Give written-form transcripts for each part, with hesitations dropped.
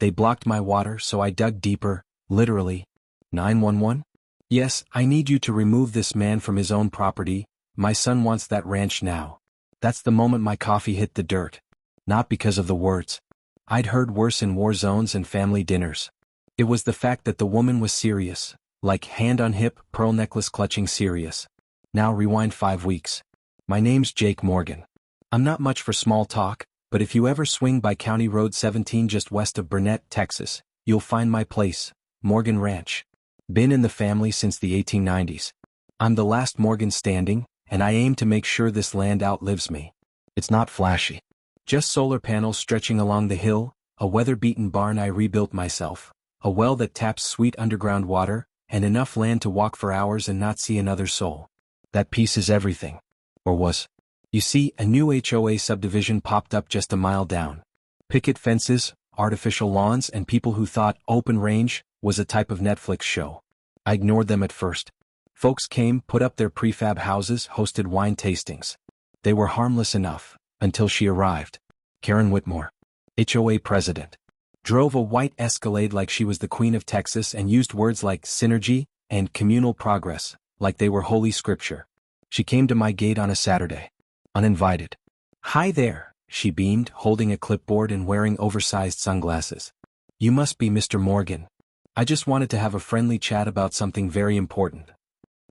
They blocked my water, so I dug deeper, literally. 911? Yes, I need you to remove this man from his own property. My son wants that ranch now. That's the moment my coffee hit the dirt. Not because of the words. I'd heard worse in war zones and family dinners. It was the fact that the woman was serious, like hand on hip, pearl necklace clutching serious. Now rewind 5 weeks. My name's Jake Morgan. I'm not much for small talk, but if you ever swing by County Road 17 just west of Burnett, Texas, you'll find my place, Morgan Ranch. Been in the family since the 1890s. I'm the last Morgan standing, and I aim to make sure this land outlives me. It's not flashy. Just solar panels stretching along the hill, a weather-beaten barn I rebuilt myself, a well that taps sweet underground water, and enough land to walk for hours and not see another soul. That piece is everything. Or was. You see, a new HOA subdivision popped up just a mile down. Picket fences, artificial lawns, and people who thought open range was a type of Netflix show. I ignored them at first. Folks came, put up their prefab houses, hosted wine tastings. They were harmless enough, until she arrived. Karen Whitmore, HOA president. Drove a white Escalade like she was the Queen of Texas and used words like synergy and communal progress, like they were holy scripture. She came to my gate on a Saturday. Uninvited. Hi there, she beamed, holding a clipboard and wearing oversized sunglasses. You must be Mr. Morgan. I just wanted to have a friendly chat about something very important.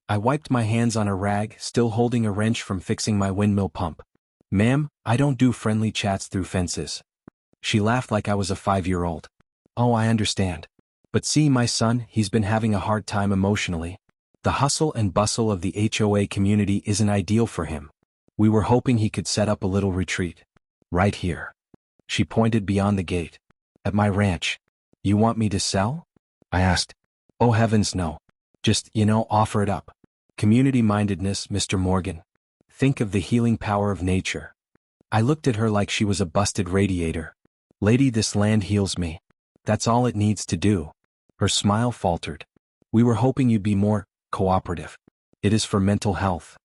I wiped my hands on a rag, still holding a wrench from fixing my windmill pump. Ma'am, I don't do friendly chats through fences. She laughed like I was a 5-year-old. Oh, I understand. But see, my son, he's been having a hard time emotionally. The hustle and bustle of the HOA community isn't ideal for him. We were hoping he could set up a little retreat. Right here. She pointed beyond the gate. At my ranch. You want me to sell? I asked. Oh heavens no. Just, offer it up. Community-mindedness, Mr. Morgan. Think of the healing power of nature. I looked at her like she was a busted radiator. Lady, this land heals me. That's all it needs to do. Her smile faltered. We were hoping you'd be more cooperative. It is for mental health.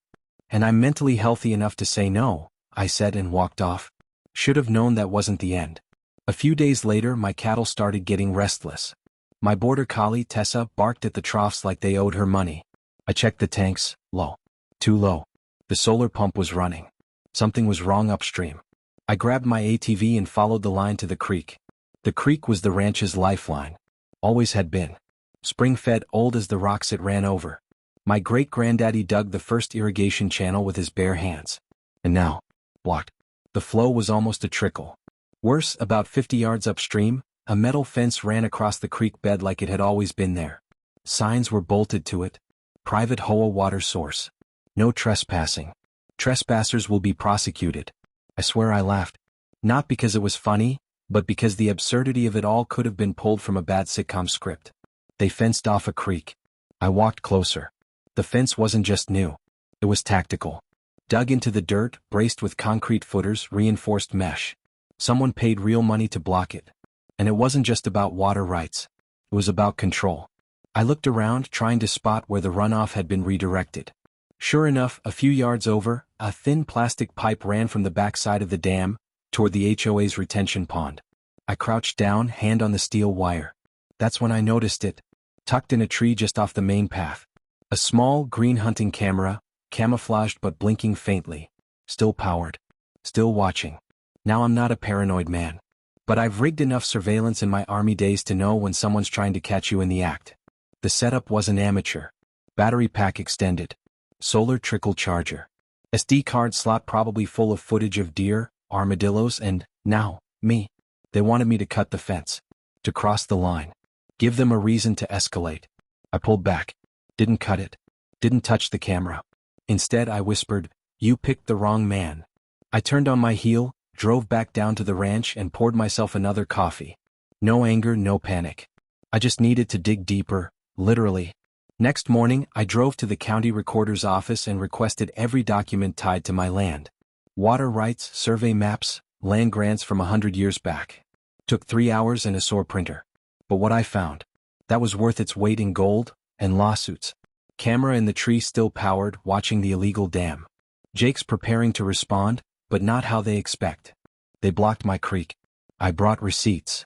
And I'm mentally healthy enough to say no, I said and walked off. Should have known that wasn't the end. A few days later, my cattle started getting restless. My border collie, Tessa, barked at the troughs like they owed her money. I checked the tanks. Low. Too low. The solar pump was running. Something was wrong upstream. I grabbed my ATV and followed the line to the creek. The creek was the ranch's lifeline. Always had been. Spring-fed, old as the rocks it ran over. My great-granddaddy dug the first irrigation channel with his bare hands. And now, blocked. The flow was almost a trickle. Worse, about 50 yards upstream, a metal fence ran across the creek bed like it had always been there. Signs were bolted to it. Private HOA water source. No trespassing. Trespassers will be prosecuted. I swear I laughed. Not because it was funny, but because the absurdity of it all could have been pulled from a bad sitcom script. They fenced off a creek. I walked closer. The fence wasn't just new. It was tactical. Dug into the dirt, braced with concrete footers, reinforced mesh. Someone paid real money to block it. And it wasn't just about water rights. It was about control. I looked around, trying to spot where the runoff had been redirected. Sure enough, a few yards over, a thin plastic pipe ran from the backside of the dam, toward the HOA's retention pond. I crouched down, hand on the steel wire. That's when I noticed it. Tucked in a tree just off the main path. A small, green hunting camera, camouflaged but blinking faintly. Still powered. Still watching. Now I'm not a paranoid man. But I've rigged enough surveillance in my army days to know when someone's trying to catch you in the act. The setup wasn't amateur. Battery pack extended. Solar trickle charger. SD card slot probably full of footage of deer, armadillos, and, now, me. They wanted me to cut the fence. To cross the line. Give them a reason to escalate. I pulled back. Didn't cut it. Didn't touch the camera. Instead, I whispered, "You picked the wrong man." I turned on my heel, drove back down to the ranch and poured myself another coffee. No anger, no panic. I just needed to dig deeper, literally. Next morning, I drove to the county recorder's office and requested every document tied to my land. Water rights, survey maps, land grants from 100 years back. Took 3 hours and a sore printer. But what I found, that was worth its weight in gold, and lawsuits. Camera in the tree still powered, watching the illegal dam. Jake's preparing to respond, but not how they expect. They blocked my creek. I brought receipts.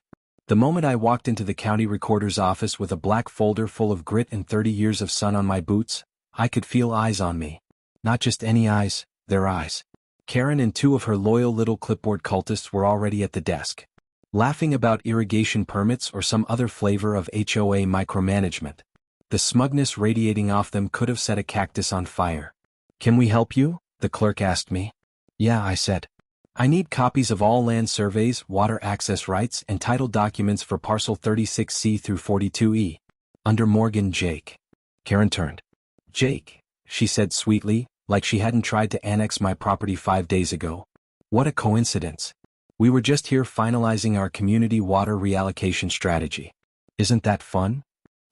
The moment I walked into the county recorder's office with a black folder full of grit and 30 years of sun on my boots, I could feel eyes on me. Not just any eyes, their eyes. Karen and 2 of her loyal little clipboard cultists were already at the desk, laughing about irrigation permits or some other flavor of HOA micromanagement. The smugness radiating off them could have set a cactus on fire. "Can we help you?" the clerk asked me. "Yeah," I said. "I need copies of all land surveys, water access rights, and title documents for parcel 36C through 42E. Under Morgan, Jake." Karen turned. "Jake," she said sweetly, like she hadn't tried to annex my property 5 days ago. "What a coincidence. We were just here finalizing our community water reallocation strategy. Isn't that fun?"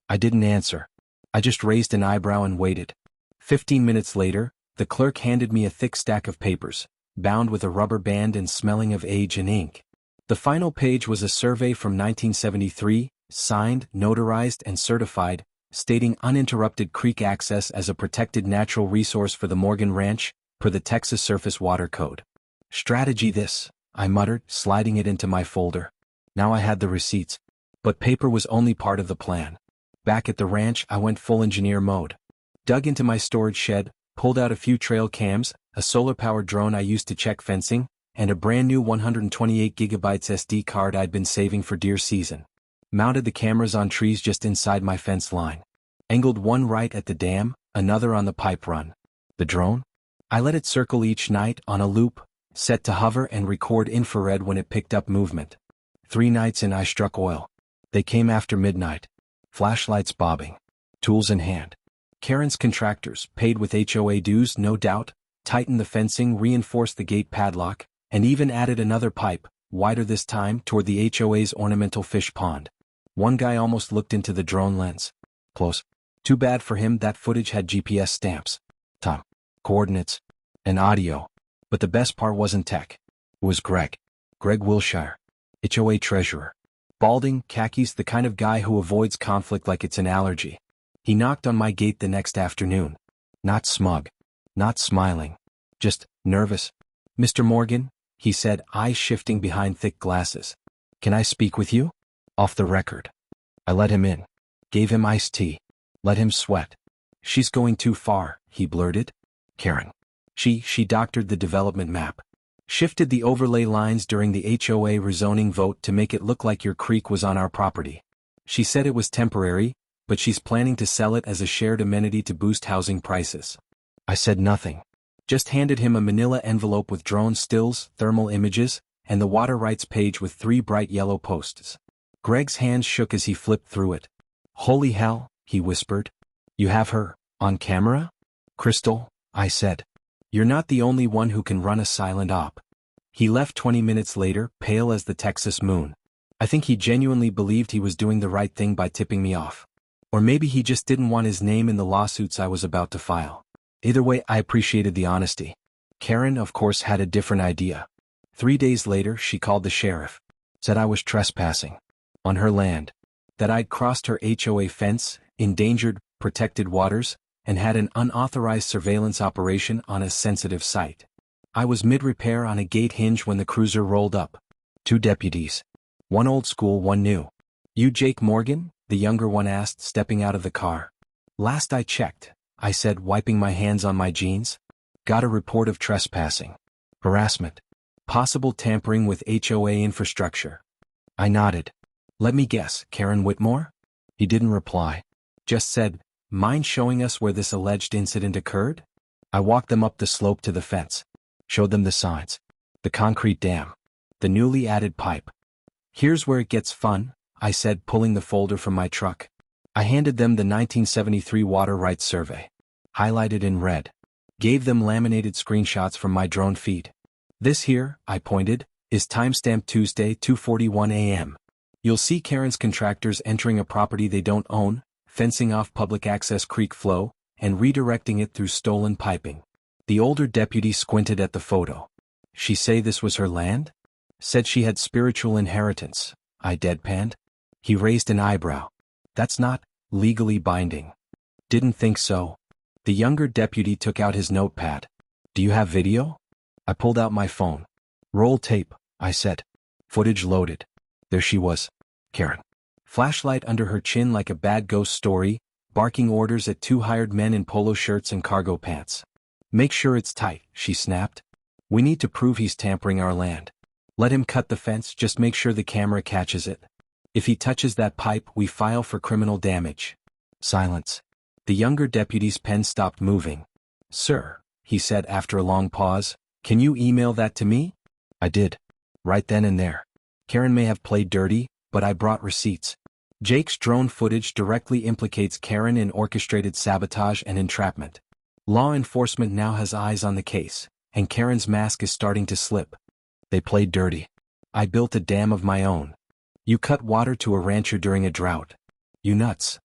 I didn't answer. I just raised an eyebrow and waited. 15 minutes later, the clerk handed me a thick stack of papers, bound with a rubber band and smelling of age and ink. The final page was a survey from 1973, signed, notarized, and certified, stating uninterrupted creek access as a protected natural resource for the Morgan Ranch, per the Texas Surface Water Code. "Strategy this," I muttered, sliding it into my folder. Now I had the receipts. But paper was only part of the plan. Back at the ranch, I went full engineer mode. Dug into my storage shed, pulled out a few trail cams, a solar-powered drone I used to check fencing, and a brand new 128GB SD card I'd been saving for deer season. Mounted the cameras on trees just inside my fence line. Angled one right at the dam, another on the pipe run. The drone? I let it circle each night on a loop, set to hover and record infrared when it picked up movement. 3 nights in I struck oil. They came after midnight. Flashlights bobbing. Tools in hand. Karen's contractors, paid with HOA dues no doubt, tightened the fencing, reinforced the gate padlock, and even added another pipe, wider this time, toward the HOA's ornamental fish pond. One guy almost looked into the drone lens. Close. Too bad for him, that footage had GPS stamps, time, coordinates, and audio. But the best part wasn't tech. It was Greg. Greg Wilshire. HOA treasurer. Balding, khakis, the kind of guy who avoids conflict like it's an allergy. He knocked on my gate the next afternoon. Not smug. Not smiling. Just nervous. "Mr. Morgan," he said, eyes shifting behind thick glasses. "Can I speak with you? Off the record." I let him in. Gave him iced tea. Let him sweat. "She's going too far," he blurted. "Karen." She doctored the development map. Shifted the overlay lines during the HOA rezoning vote to make it look like your creek was on our property. She said it was temporary, but she's planning to sell it as a shared amenity to boost housing prices. I said nothing. Just handed him a manila envelope with drone stills, thermal images, and the water rights page with 3 bright yellow posts. Greg's hands shook as he flipped through it. "Holy hell," he whispered. "You have her on camera?" "Crystal," I said. "You're not the only one who can run a silent op." He left 20 minutes later, pale as the Texas moon. I think he genuinely believed he was doing the right thing by tipping me off. Or maybe he just didn't want his name in the lawsuits I was about to file. Either way, I appreciated the honesty. Karen, of course, had a different idea. 3 days later, she called the sheriff. Said I was trespassing. On her land. That I'd crossed her HOA fence, endangered protected waters, and had an unauthorized surveillance operation on a sensitive site. I was mid-repair on a gate hinge when the cruiser rolled up. 2 deputies. One old school, one new. "You Jake Morgan?" the younger one asked, stepping out of the car. "Last I checked," I said, wiping my hands on my jeans. "Got a report of trespassing. Harassment. Possible tampering with HOA infrastructure." I nodded. "Let me guess, Karen Whitmore?" He didn't reply. Just said, "Mind showing us where this alleged incident occurred?" I walked them up the slope to the fence. Showed them the signs. The concrete dam. The newly added pipe. "Here's where it gets fun," I said, pulling the folder from my truck. I handed them the 1973 Water Rights Survey. Highlighted in red. Gave them laminated screenshots from my drone feed. "This here," I pointed, "is timestamped Tuesday, 2:41 a.m. You'll see Karen's contractors entering a property they don't own, fencing off public access creek flow, and redirecting it through stolen piping." The older deputy squinted at the photo. "She say this was her land?" "Said she had spiritual inheritance," I deadpanned. He raised an eyebrow. "That's not legally binding." "Didn't think so." The younger deputy took out his notepad. "Do you have video?" I pulled out my phone. "Roll tape," I said. Footage loaded. There she was. Karen. Flashlight under her chin like a bad ghost story, barking orders at two hired men in polo shirts and cargo pants. Make sure it's tight, she snapped. We need to prove he's tampering our land. Let him cut the fence, just make sure the camera catches it. If he touches that pipe, we file for criminal damage. Silence. The younger deputy's pen stopped moving. Sir, he said after a long pause, can you email that to me? I did. Right then and there. Karen may have played dirty, but I brought receipts. Jake's drone footage directly implicates Karen in orchestrated sabotage and entrapment. Law enforcement now has eyes on the case, and Karen's mask is starting to slip. They played dirty. I built a dam of my own. You cut water to a rancher during a drought. You nuts.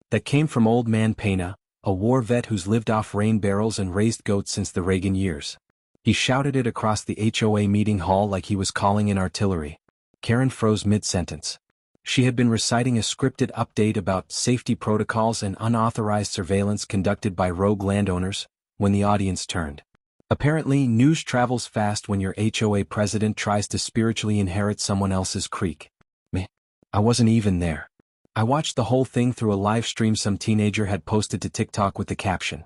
That came from old man Pena, a war vet who's lived off rain barrels and raised goats since the Reagan years. He shouted it across the HOA meeting hall like he was calling in artillery. Karen froze mid-sentence. She had been reciting a scripted update about safety protocols and unauthorized surveillance conducted by rogue landowners, when the audience turned. Apparently, news travels fast when your HOA president tries to spiritually inherit someone else's creek. Meh. I wasn't even there. I watched the whole thing through a live stream some teenager had posted to TikTok with the caption,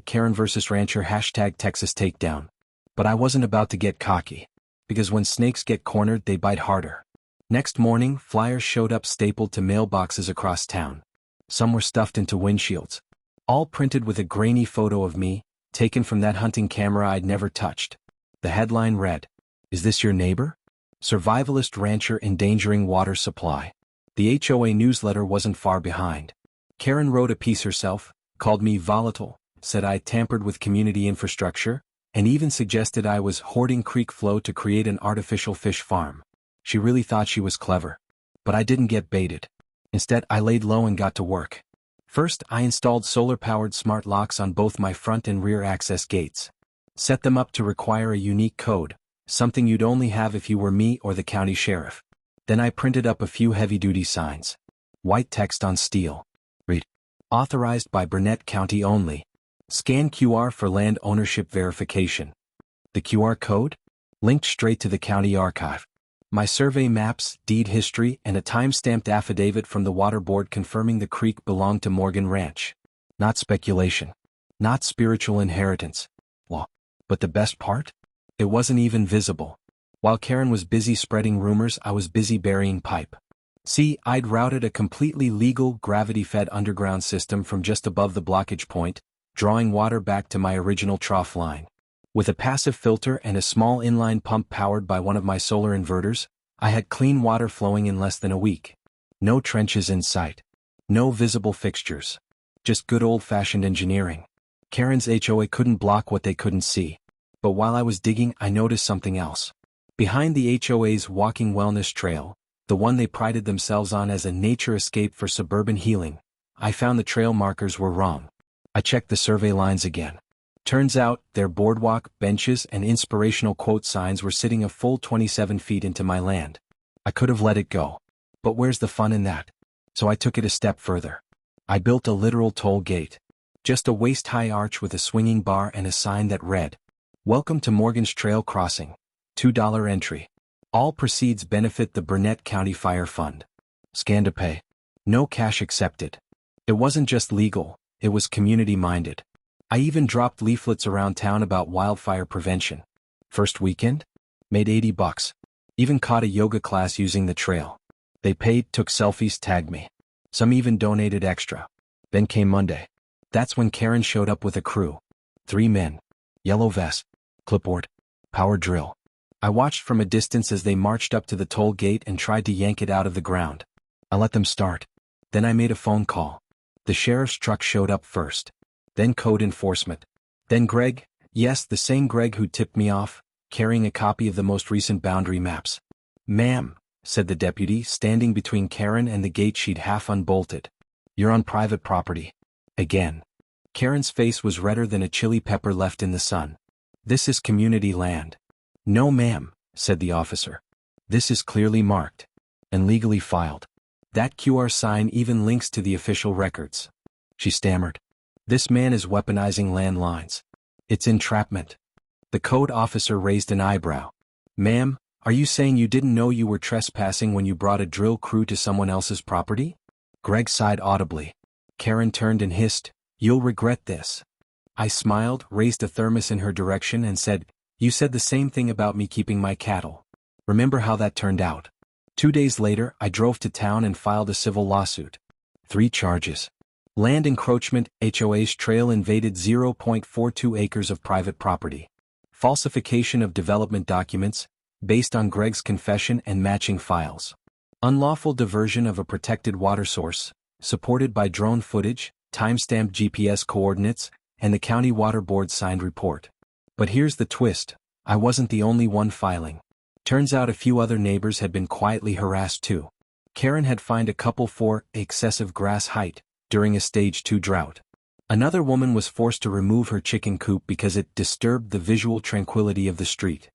#Karen vs Rancher #Texas Takedown. But I wasn't about to get cocky. Because when snakes get cornered they bite harder. Next morning, flyers showed up stapled to mailboxes across town. Some were stuffed into windshields. All printed with a grainy photo of me, taken from that hunting camera I'd never touched. The headline read, "Is this your neighbor? Survivalist rancher endangering water supply." The HOA newsletter wasn't far behind. Karen wrote a piece herself, called me volatile, said I tampered with community infrastructure, and even suggested I was hoarding creek flow to create an artificial fish farm. She really thought she was clever. But I didn't get baited. Instead, I laid low and got to work. First, I installed solar-powered smart locks on both my front and rear access gates. Set them up to require a unique code, something you'd only have if you were me or the county sheriff. Then I printed up a few heavy-duty signs. White text on steel. Read. Authorized by Burnett County only. Scan QR for land ownership verification. The QR code? Linked straight to the county archive. My survey maps, deed history, and a time-stamped affidavit from the water board confirming the creek belonged to Morgan Ranch. Not speculation. Not spiritual inheritance. Well, but the best part? It wasn't even visible. While Karen was busy spreading rumors, I was busy burying pipe. See, I'd routed a completely legal, gravity-fed underground system from just above the blockage point, drawing water back to my original trough line. With a passive filter and a small inline pump powered by one of my solar inverters, I had clean water flowing in less than a week. No trenches in sight. No visible fixtures. Just good old-fashioned engineering. Karen's HOA couldn't block what they couldn't see. But while I was digging, I noticed something else. Behind the HOA's walking wellness trail, the one they prided themselves on as a nature escape for suburban healing, I found the trail markers were wrong. I checked the survey lines again. Turns out, their boardwalk, benches, and inspirational quote signs were sitting a full 27 feet into my land. I could have let it go. But where's the fun in that? So I took it a step further. I built a literal toll gate. Just a waist-high arch with a swinging bar and a sign that read, "Welcome to Morgan's Trail Crossing. $2 entry. All proceeds benefit the Burnett County Fire Fund. Scan to pay. No cash accepted." It wasn't just legal, it was community-minded. I even dropped leaflets around town about wildfire prevention. First weekend? Made $80. Even caught a yoga class using the trail. They paid, took selfies, tagged me. Some even donated extra. Then came Monday. That's when Karen showed up with a crew. 3 men. Yellow vest. Clipboard. Power drill. I watched from a distance as they marched up to the toll gate and tried to yank it out of the ground. I let them start. Then I made a phone call. The sheriff's truck showed up first. Then code enforcement. Then Greg, yes, the same Greg who tipped me off, carrying a copy of the most recent boundary maps. "Ma'am," said the deputy, standing between Karen and the gate she'd half unbolted. "You're on private property." Again. Karen's face was redder than a chili pepper left in the sun. "This is community land." "No ma'am," said the officer. "This is clearly marked. And legally filed. That QR sign even links to the official records." She stammered. "This man is weaponizing land lines. It's entrapment." The code officer raised an eyebrow. "Ma'am, Are you saying you didn't know you were trespassing when you brought a drill crew to someone else's property? Greg sighed audibly. Karen turned and hissed, "You'll regret this." I smiled, raised a thermos in her direction and said, "You said the same thing about me keeping my cattle. Remember how that turned out?" 2 days later, I drove to town and filed a civil lawsuit. 3 charges. Land encroachment, HOA's trail invaded 0.42 acres of private property. Falsification of development documents, based on Greg's confession and matching files. Unlawful diversion of a protected water source, supported by drone footage, timestamped GPS coordinates, and the county water board signed report. But here's the twist, I wasn't the only one filing. Turns out a few other neighbors had been quietly harassed too. Karen had fined a couple for excessive grass height during a stage 2 drought. Another woman was forced to remove her chicken coop because it disturbed the visual tranquility of the street.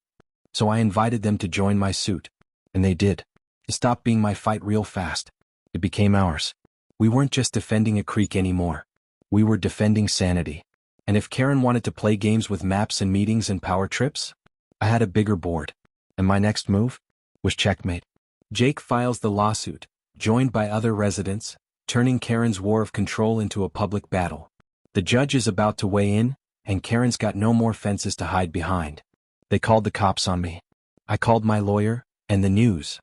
So I invited them to join my suit. And they did. It stopped being my fight real fast. It became ours. We weren't just defending a creek anymore. We were defending sanity. And if Karen wanted to play games with maps and meetings and power trips, I had a bigger board. And my next move was checkmate. Jake files the lawsuit, joined by other residents, turning Karen's war of control into a public battle. The judge is about to weigh in, and Karen's got no more fences to hide behind. They called the cops on me. I called my lawyer, and the news.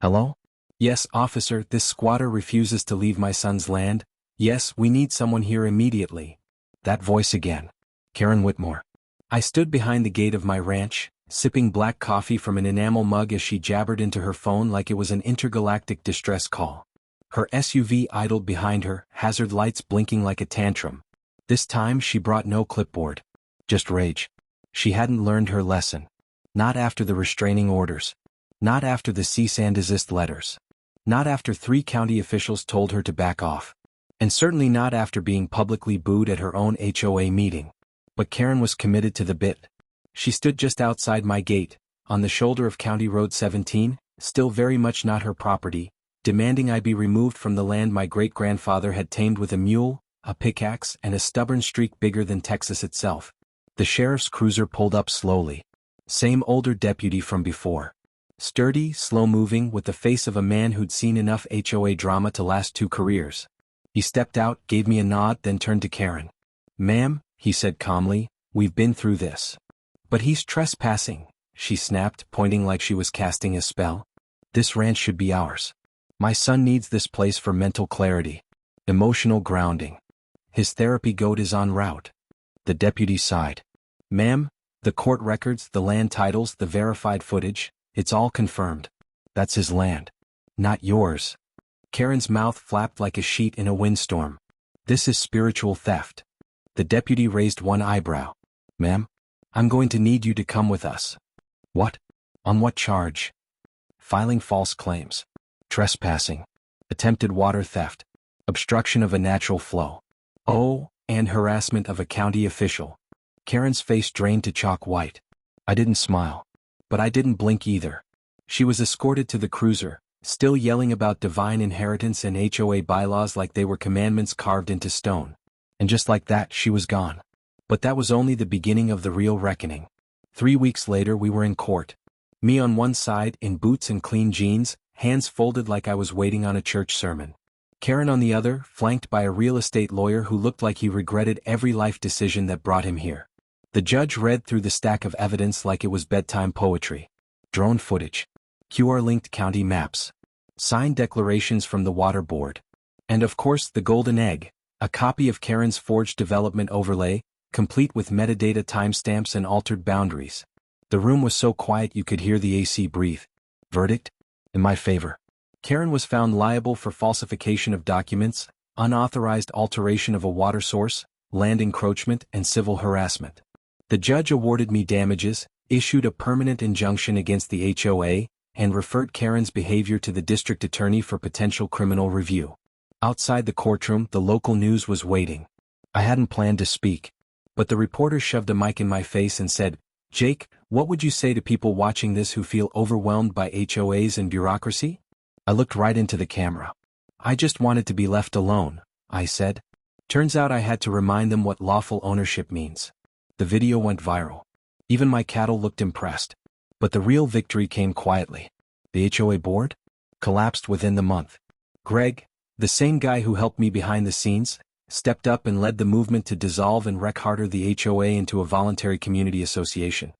Hello? Yes, officer, this squatter refuses to leave my son's land. Yes, we need someone here immediately. That voice again. Karen Whitmore. I stood behind the gate of my ranch, sipping black coffee from an enamel mug as she jabbered into her phone like it was an intergalactic distress call. Her SUV idled behind her, hazard lights blinking like a tantrum. This time she brought no clipboard. Just rage. She hadn't learned her lesson. Not after the restraining orders. Not after the cease and desist letters. Not after 3 county officials told her to back off. And certainly not after being publicly booed at her own HOA meeting. But Karen was committed to the bit. She stood just outside my gate, on the shoulder of County Road 17, still very much not her property, demanding I be removed from the land my great-grandfather had tamed with a mule, a pickaxe, and a stubborn streak bigger than Texas itself. The sheriff's cruiser pulled up slowly. Same older deputy from before. Sturdy, slow-moving, with the face of a man who'd seen enough HOA drama to last 2 careers. He stepped out, gave me a nod, then turned to Karen. "Ma'am," he said calmly, "we've been through this." "But he's trespassing," she snapped, pointing like she was casting a spell. "This ranch should be ours. My son needs this place for mental clarity. Emotional grounding. His therapy goat is en route." The deputy sighed. "Ma'am, the court records, the land titles, the verified footage, it's all confirmed. That's his land. Not yours." Karen's mouth flapped like a sheet in a windstorm. "This is spiritual theft." The deputy raised one eyebrow. "Ma'am, I'm going to need you to come with us." "What? On what charge?" "Filing false claims. Trespassing. Attempted water theft. Obstruction of a natural flow. Oh, and harassment of a county official." Karen's face drained to chalk white. I didn't smile. But I didn't blink either. She was escorted to the cruiser, still yelling about divine inheritance and HOA bylaws like they were commandments carved into stone. And just like that, she was gone. But that was only the beginning of the real reckoning. 3 weeks later we were in court. Me on one side, in boots and clean jeans, hands folded like I was waiting on a church sermon. Karen on the other, flanked by a real estate lawyer who looked like he regretted every life decision that brought him here. The judge read through the stack of evidence like it was bedtime poetry. Drone footage. QR-linked county maps. Signed declarations from the water board. And of course the golden egg, a copy of Karen's forged development overlay, complete with metadata timestamps and altered boundaries. The room was so quiet you could hear the AC breathe. Verdict? In my favor. Karen was found liable for falsification of documents, unauthorized alteration of a water source, land encroachment, and civil harassment. The judge awarded me damages, issued a permanent injunction against the HOA, and referred Karen's behavior to the district attorney for potential criminal review. Outside the courtroom, the local news was waiting. I hadn't planned to speak. But the reporter shoved a mic in my face and said, "Jake, what would you say to people watching this who feel overwhelmed by HOAs and bureaucracy?" I looked right into the camera. "I just wanted to be left alone," I said. Turns out I had to remind them what lawful ownership means. The video went viral. Even my cattle looked impressed. But the real victory came quietly. The HOA board collapsed within the month. Greg, the same guy who helped me behind the scenes, stepped up and led the movement to dissolve and rec-harder the HOA into a voluntary community association.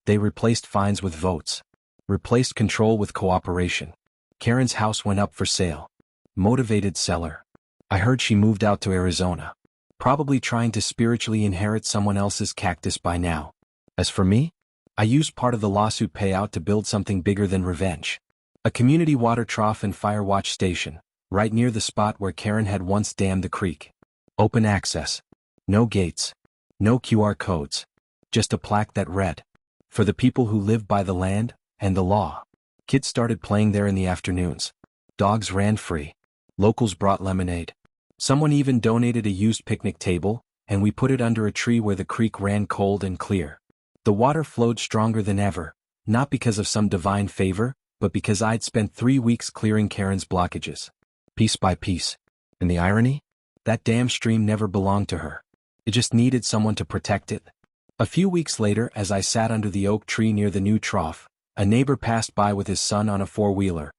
They replaced fines with votes. Replaced control with cooperation. Karen's house went up for sale. Motivated seller. I heard she moved out to Arizona. Probably trying to spiritually inherit someone else's cactus by now. As for me, I used part of the lawsuit payout to build something bigger than revenge. A community water trough and fire watch station, right near the spot where Karen had once dammed the creek. Open access. No gates. No QR codes. Just a plaque that read, "For the people who live by the land and the law." Kids started playing there in the afternoons. Dogs ran free. Locals brought lemonade. Someone even donated a used picnic table, and we put it under a tree where the creek ran cold and clear. The water flowed stronger than ever, not because of some divine favor, but because I'd spent 3 weeks clearing Karen's blockages. Piece by piece. And the irony? That damn stream never belonged to her. It just needed someone to protect it. A few weeks later, as I sat under the oak tree near the new trough, a neighbor passed by with his son on a four-wheeler.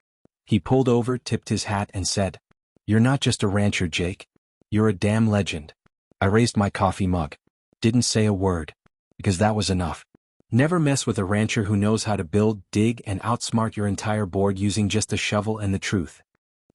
He pulled over, tipped his hat, and said, "You're not just a rancher, Jake. You're a damn legend." I raised my coffee mug. Didn't say a word. Because that was enough. Never mess with a rancher who knows how to build, dig, and outsmart your entire board using just a shovel and the truth.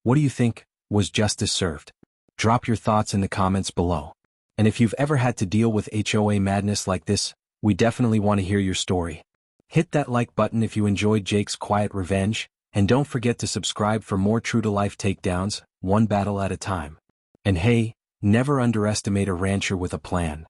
What do you think? Was justice served? Drop your thoughts in the comments below. And if you've ever had to deal with HOA madness like this, we definitely want to hear your story. Hit that like button if you enjoyed Jake's quiet revenge, and don't forget to subscribe for more true-to-life takedowns, one battle at a time. And hey, never underestimate a rancher with a plan.